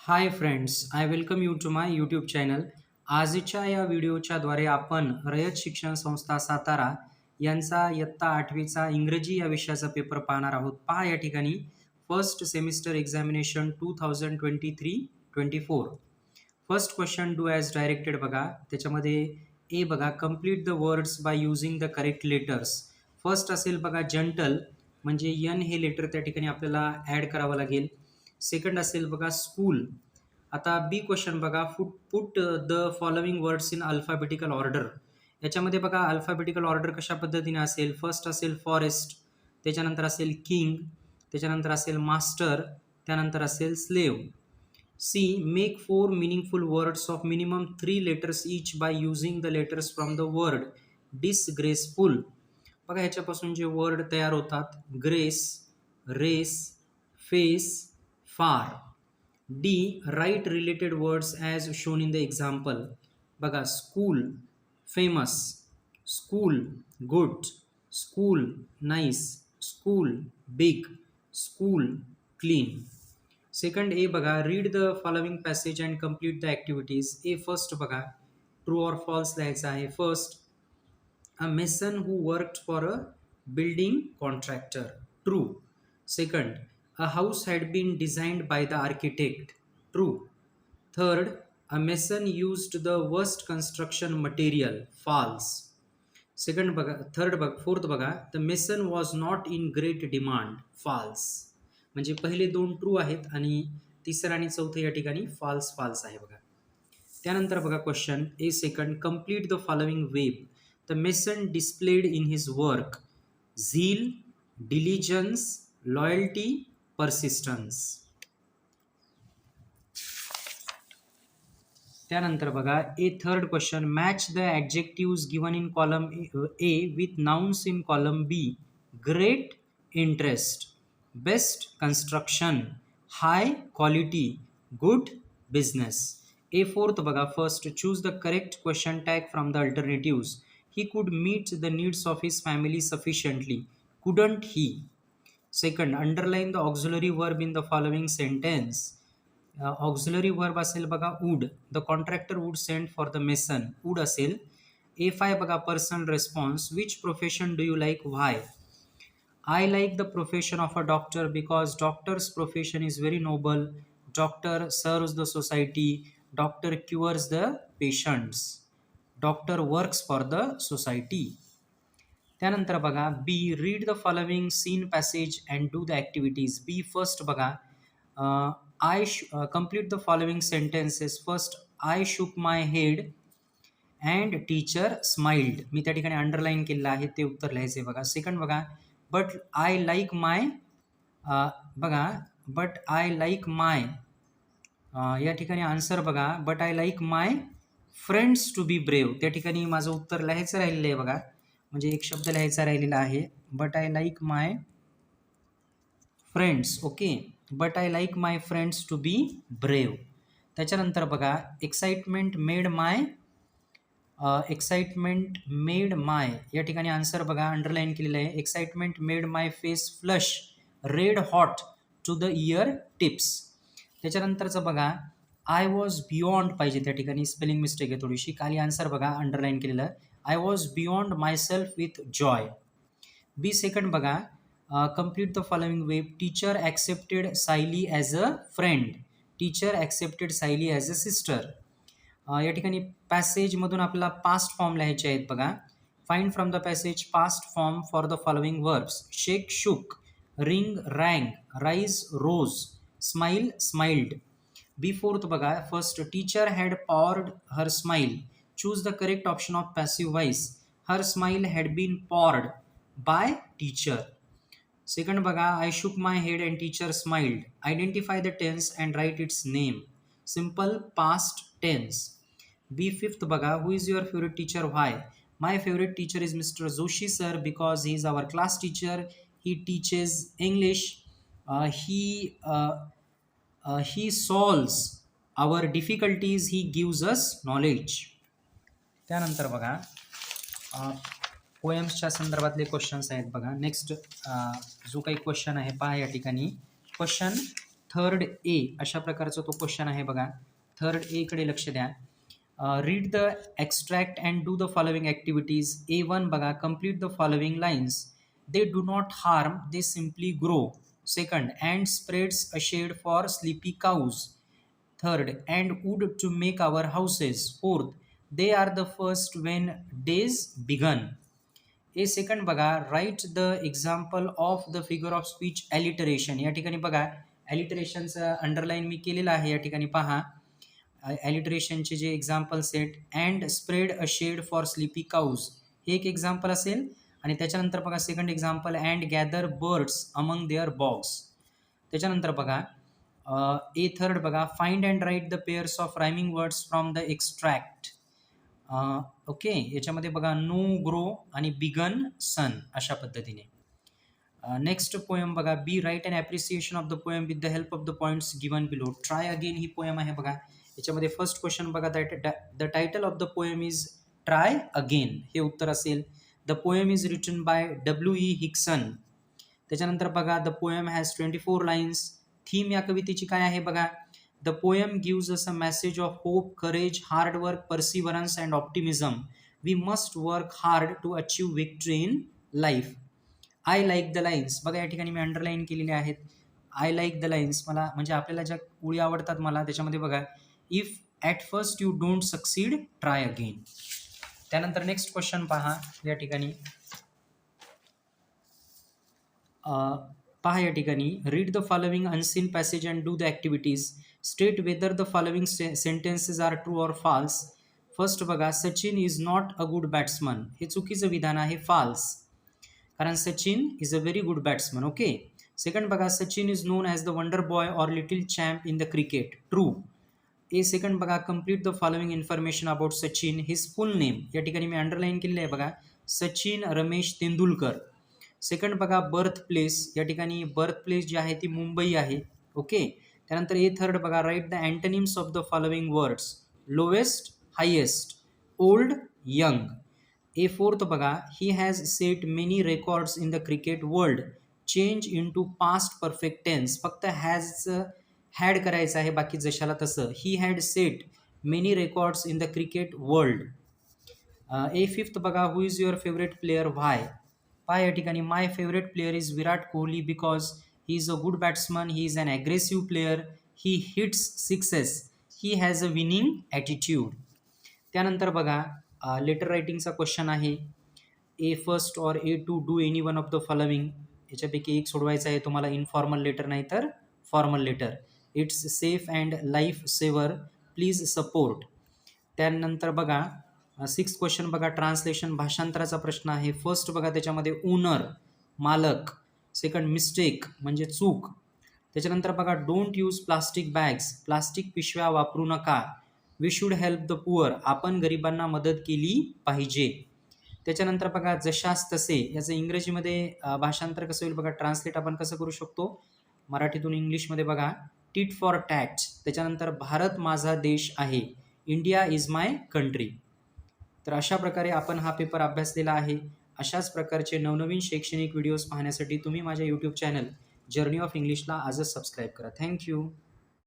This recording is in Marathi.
High friends, I welcome you to my YouTube channel. आजच्या या व्हिडिओच्याद्वारे आपण रयत शिक्षण संस्था सातारा यांचा इयत्ता 8वीचा इंग्रजी या विषयाचा पेपर पाहणार आहोत. पहा या ठिकाणी first semester examination 2023-24. First question do as directed बघा. त्याच्यामध्ये ए बघा, complete the words by using the correct letters. First असेल बघा जंटल, म्हणजे यन हे लेटर त्या ठिकाणी आपल्याला ॲड करावं लागेल. सेकंड असेल बघा स्कूल. आता बी क्वेश्चन बघा, put the following words in alphabetical order. याच्यामध्ये बघा अल्फाबेटिकल ऑर्डर कशा पद्धतीने असेल. फर्स्ट असेल फॉरेस्ट, त्याच्यानंतर असेल किंग, त्याच्यानंतर असेल मास्टर, त्यानंतर असेल slave. C, make 4 meaningful words of minimum 3 letters each by using the letters from the word disgraceful. बघा ह्याच्यापासून जे वर्ड तयार होतात, grace, race, face, far. D, write related words as shown in the example. बघा school, famous, school, good, school, nice, school, big, school, clean. Second A बघा, read the following passage and complete the activities. A first बघा, ट्रू ऑर फॉल्स लिहायचं आहे. First, a mason who worked for a building contractor. True. Second, a house had been designed by the architect. True. Third, a mason used the worst construction material. False. Second बघा, थर्ड बघा, फोर्थ बघा, the mason was not in great demand. False. म्हणजे पहिले दोन ट्रू आहेत आणि तिसरं आणि चौथं या ठिकाणी फॉल्स आहे बघा. त्यानंतर बघा question A second, complete the following web. The mason displayed in his work zeal, diligence, loyalty, persistence. त्यानंतर बघा A third question, match the adjectives given in column A with nouns in column B. Great interest, best construction, high quality, good business. A fourth बघा, first, choose the correct question tag from the alternatives. He could meet the needs of his family sufficiently. Couldn't he? Second, underline the auxiliary verb in the following sentence. Auxiliary verb असेल बघा would. The contractor would send for the mason. Would असेल. A5 बघा, personal response. Which profession do you like? Why? I like the profession of a doctor because doctor's profession is very noble. Doctor serves the society. Doctor cures the patients. Doctor works for the society. त्यानंतर बघा B, read the following scene passage and do the activities. B first बघा, I complete the following sentences. First, I shook my head and teacher smiled. मी त्या ठिकाणी अंडरलाईन केलेलं आहे, ते उत्तर लिहायचं आहे बघा. सेकंड बघा, बट आय लाईक माय, बघा बट आय लाईक माय, या ठिकाणी आन्सर बघा, but I like my friends to be brave. त्या ठिकाणी माझं उत्तर लिहायचं राहिलेलं आहे बघा, म्हणजे एक शब्द लिहायचा राहिलेला आहे, but I like my friends. Okay, but I like my friends to be brave. त्याच्यानंतर बघा, एक्साइटमेंट मेड माय, या ठिकाणी आन्सर बघा अंडरलाईन केलेलं आहे. Excitement made my face flush red hot to the ear tips. त्याच्यानंतरचं बघा, आय वॉज बियॉन्ड पाहिजे, त्या ठिकाणी स्पेलिंग मिस्टेक आहे थोडीशी. खाली आन्सर बघा अंडरलाईन केलेलं, I was beyond my self with joy. B second बघा, complete the following web. Teacher accepted Sayali as a friend. Teacher accepted Sayali as a sister. या ठिकाणी पॅसेजमधून आपल्याला पास्ट फॉर्म लिहायचे आहेत बघा. Find from the passage past form for the following verbs. Shake shook, ring rang, rise rose, smile smiled. B fourth बघा, first, teacher had poured her smile. Choose the correct option of passive voice. Her smile had been poured by teacher. Second बघा, I shook my head and teacher smiled. Identify the tense and write its name. Simple past tense. B fifth बघा, who is your favourite teacher? Why? My favourite teacher is mister Joshi sir because he is our class teacher. He teaches English. He solves our difficulties. He gives us knowledge. त्यानंतर बघा पोएम्सच्या संदर्भातले क्वेश्चन्स आहेत बघा. नेक्स्ट जो काही क्वेश्चन आहे पहा या ठिकाणी. क्वेश्चन थर्ड ए अशा प्रकारचा तो क्वेश्चन आहे बघा. थर्ड ए कडे लक्ष द्या. Read the extract and do the following activities. A1 बघा, complete the following lines. They do not harm, they simply grow. Second, and spreads a shade for sleepy cows. Third, and wood to make our houses. Fourth, they are the first when days begin. A second बघा, write the example of the figure of speech alliteration. या ठिकाणी बघा, ॲलिटरेशनचं अंडरलाईन मी केलेलं आहे. या ठिकाणी पहा, ॲलिटरेशनचे जे example set, and spread a shade for sleepy cows हे एक एक्झाम्पल असेल. आणि त्याच्यानंतर बघा second example, and gather birds among their boughs. त्याच्यानंतर बघा ए थर्ड बघा, find and write the pairs of rhyming words from the extract. Okay, याच्यामध्ये बघा नो, ग्रो आणि बिगन, सन अशा पद्धतीने. नेक्स्ट पोएम बघा, B write and appreciation of the poem with the help of the points given below. Try again ही पोएम आहे बघा. याच्यामध्ये फर्स्ट क्वेश्चन बघा, the title of the poem is try again, हे उत्तर असेल. The poem is written by W.E. Hickson. त्याच्यानंतर बघा, the poem has 24 lines. Theme या कवितेची काय आहे बघा, the poem gives us a message of hope, courage, hard work, perseverance and optimism. We must work hard to achieve victory in life. I like the lines बघा, या ठिकाणी मी अंडरलाईन केलेले आहेत. आय लाईक द लाईन्स, मला म्हणजे आपल्याला ज्या ओळी आवडतात मला, त्याच्यामध्ये बघा, if at first you don't succeed, try again. त्यानंतर नेक्स्ट क्वेश्चन पहा. या ठिकाणी पहा, या ठिकाणी read the following unseen passage and do the activities. State whether the following sentences are true or false. First बघा, Sachin is not a good batsman. हे चुकीचं विधान आहे, फॉल्स, कारण Sachin is a very good batsman. Okay. Second बघा, Sachin is known as the wonder boy or little champ in the cricket. True. A second बघा, complete the following information about Sachin. His full name, या ठिकाणी मी अंडरलाईन केलेलं आहे बघा, सचिन रमेश तेंडुलकर. सेकंड बघा, बर्थ प्लेस. या ठिकाणी बर्थ प्लेस जी आहे ती मुंबई आहे. ओके. त्यानंतर ए थर्ड बघा, write the antonyms of the following words. Lowest, highest, old, young. A fourth बघा, he has set many records in the cricket world. Change into past perfect tense. फक्त हॅज हॅड करायचं आहे, बाकी जशाला तसं. He had set many records in the cricket world. A fifth बघा, who is your favourite player, why. पहा, या ठिकाणी my favourite player is Virat Kohli because he is a good batsman, he is an aggressive player, he hits sixes, he has a winning attitude. त्यानंतर बघा, लेटर रायटिंगचा क्वेश्चन आहे. A first or A two do any one of the following. याच्यापैकी एक सोडवायचं आहे तुम्हाला, इनफॉर्मल लेटर नाही तर formal letter. It's safe and life saver, please support. त्यानंतर बघा, सिक्स्थ क्वेश्चन बघा, ट्रान्सलेशन, भाषांतराचा प्रश्न आहे. फर्स्ट बघा, त्याच्यामध्ये ओनर, मालक. सेकंड, मिस्टेक म्हणजे चूक. त्याच्यानंतर बघा, don't use plastic bags. Plastic पिशव्या वापरू नका. We should help the poor. आपण गरिबांना मदत केली पाहिजे. त्याच्यानंतर बघा, जशास तसे. याचं इंग्रजीमध्ये भाषांतर कसं होईल बघा, ट्रान्सलेट आपण कसं करू शकतो मराठीतून इंग्लिशमध्ये बघा, टिट फॉर टॅट. त्याच्यानंतर भारत माझा देश आहे, इंडिया इज माय कंट्री. तर अशा प्रकारे आपण हा पेपर अभ्यासलेला आहे. अशाच प्रकारचे नवनवीन शैक्षणिक व्हिडिओज पाहण्यासाठी तुम्ही माझ्या यूट्यूब चॅनल जर्नी ऑफ इंग्लिशला आजच सबस्क्राईब करा. थँक्यू.